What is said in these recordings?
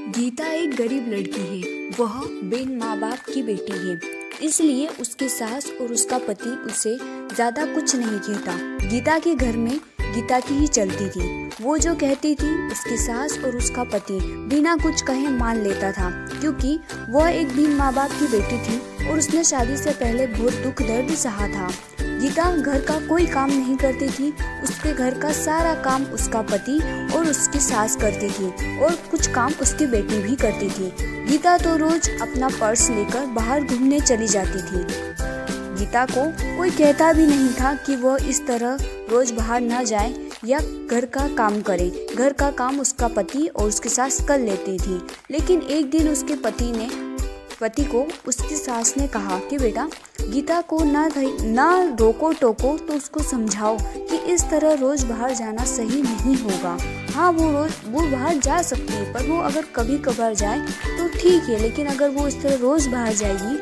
गीता एक गरीब लड़की है। वह बिन माँ बाप की बेटी है, इसलिए उसके सास और उसका पति उसे ज्यादा कुछ नहीं कहता। गीता के घर में गीता की ही चलती थी। वो जो कहती थी उसकी सास और उसका पति बिना कुछ कहे मान लेता था, क्योंकि वह एक बिन माँ बाप की बेटी थी और उसने शादी से पहले बहुत दुख दर्द सहा था। गीता घर का कोई काम नहीं करती थी। उसके घर का सारा काम उसका पति और उसकी सास करती थी और कुछ काम उसकी बेटी भी करती थी। गीता तो रोज अपना पर्स लेकर बाहर घूमने चली जाती थी। गीता को कोई कहता भी नहीं था कि वह इस तरह रोज बाहर न जाए या घर का काम करे। घर का काम उसका पति और उसकी सास कर लेती थी। लेकिन एक दिन उसके पति को उसकी सास ने कहा कि बेटा, गीता को ना रोको टोको तो उसको समझाओ कि इस तरह रोज बाहर जाना सही नहीं होगा। हाँ, वो बाहर जा सकती है, पर वो अगर कभी कभार जाए तो ठीक है, लेकिन अगर वो इस तरह रोज बाहर जाएगी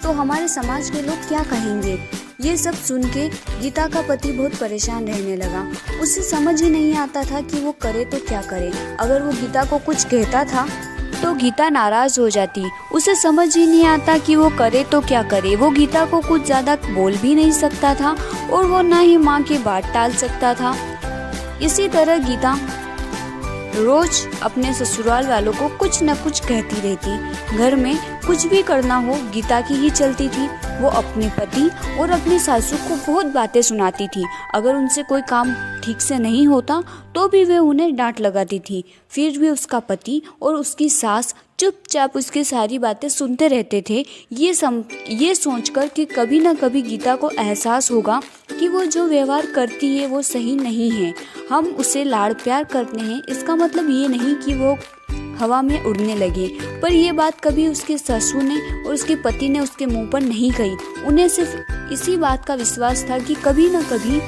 तो हमारे समाज के लोग क्या कहेंगे। ये सब सुन के गीता का पति बहुत परेशान रहने लगा। उसे समझ ही नहीं आता था कि वो करे तो क्या करे। अगर वो गीता को कुछ कहता था तो गीता नाराज हो जाती। उसे समझ ही नहीं आता कि वो करे तो क्या करे। वो गीता को कुछ ज्यादा बोल भी नहीं सकता था और वो ना ही माँ की बात टाल सकता था। इसी तरह गीता रोज अपने ससुराल वालों को कुछ न कुछ कहती रहती। घर में कुछ भी करना हो गीता की ही चलती थी। वो अपने पति और अपनी सासू को बहुत बातें सुनाती थी। अगर उनसे कोई काम ठीक से नहीं होता तो भी वे उन्हें डांट लगाती थी। फिर भी उसका पति और उसकी सास चुपचाप उसकी सारी बातें सुनते रहते थे, ये सोचकर कि कभी न कभी गीता को एहसास होगा कि वो जो व्यवहार करती है वो सही नहीं है। हम उसे लाड़ प्यार करते हैं, इसका मतलब ये नहीं कि वो हवा में उड़ने लगे। पर ये बात कभी उसके ससुर ने और उसके पति ने उसके मुंह पर नहीं कही। उन्हें सिर्फ इसी बात का विश्वास था कि कभी न कभी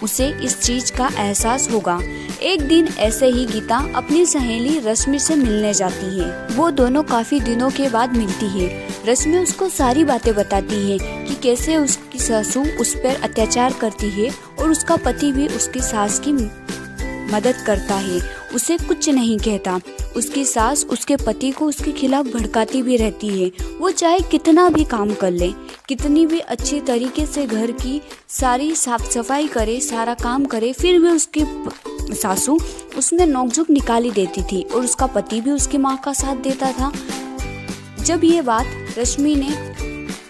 उसे इस चीज का एहसास होगा। एक दिन ऐसे ही गीता अपनी सहेली रश्मि से मिलने जाती है। वो दोनों काफी दिनों के बाद मिलती है। रश्मि उसको सारी बातें बताती है कि कैसे उसकी सासू उस पर अत्याचार करती है और उसका पति भी उसकी सास की मदद करता है, उसे कुछ नहीं कहता। उसकी सास उसके पति को उसके खिलाफ भड़काती भी रहती है। वो चाहे कितना भी काम कर ले, कितनी भी अच्छी तरीके से घर की सारी साफ सफाई करे, सारा काम करे, फिर भी उसकी सासू उसमें नोकझोंक निकाली देती थी और उसका पति भी उसकी माँ का साथ देता था। जब ये बात रश्मि ने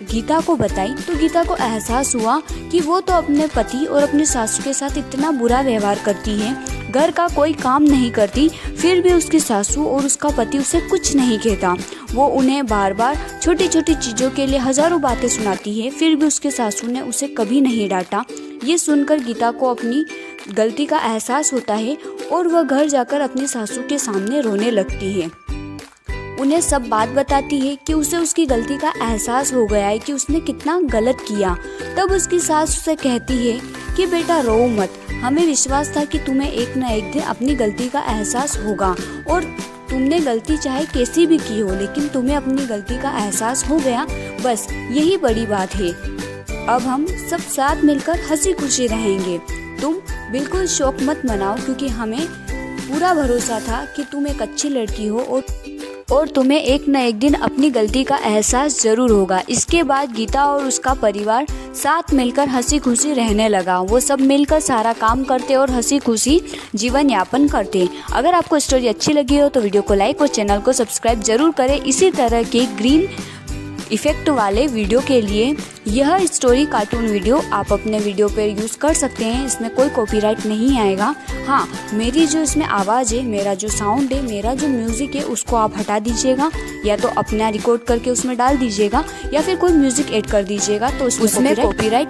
गीता को बताई तो गीता को एहसास हुआ कि वो तो अपने पति और अपने सासू के साथ इतना बुरा व्यवहार करती है, घर का कोई काम नहीं करती, फिर भी उसकी सासू और उसका पति उसे कुछ नहीं कहता। वो उन्हें बार बार छोटी छोटी चीज़ों के लिए हजारों बातें सुनाती है, फिर भी उसके सासू ने उसे कभी नहीं डांटा। ये सुनकर गीता को अपनी गलती का एहसास होता है और वह घर जाकर अपनी सासू के सामने रोने लगती है। उन्हें सब बात बताती है कि उसे उसकी गलती का एहसास हो गया है कि उसने कितना गलत किया। तब उसकी सास उसे कहती है कि बेटा रो मत, हमें विश्वास था कि तुम्हें एक न एक दिन अपनी गलती का एहसास होगा और तुमने गलती चाहे कैसी भी की हो, लेकिन तुम्हें अपनी गलती का एहसास हो गया, बस यही बड़ी बात है। अब हम सब साथ मिलकर हंसी खुशी रहेंगे। तुम बिल्कुल शौक मत मनाओ, क्योंकि हमें पूरा भरोसा था कि तुम एक अच्छी लड़की हो और तुम्हें एक न एक दिन अपनी गलती का एहसास जरूर होगा। इसके बाद गीता और उसका परिवार साथ मिलकर हंसी खुशी रहने लगा। वो सब मिलकर सारा काम करते और हंसी खुशी जीवन यापन करते। अगर आपको स्टोरी अच्छी लगी हो तो वीडियो को लाइक और चैनल को सब्सक्राइब जरूर करें। इसी तरह के ग्रीन इफेक्ट वाले वीडियो के लिए यह स्टोरी कार्टून वीडियो आप अपने वीडियो पर यूज़ कर सकते हैं। इसमें कोई कॉपीराइट नहीं आएगा। हाँ, मेरी जो इसमें आवाज़ है, मेरा जो साउंड है, मेरा जो म्यूज़िक है, उसको आप हटा दीजिएगा, या तो अपना रिकॉर्ड करके उसमें डाल दीजिएगा या फिर कोई म्यूज़िक ऐड कर दीजिएगा, तो उसमें कॉपीराइट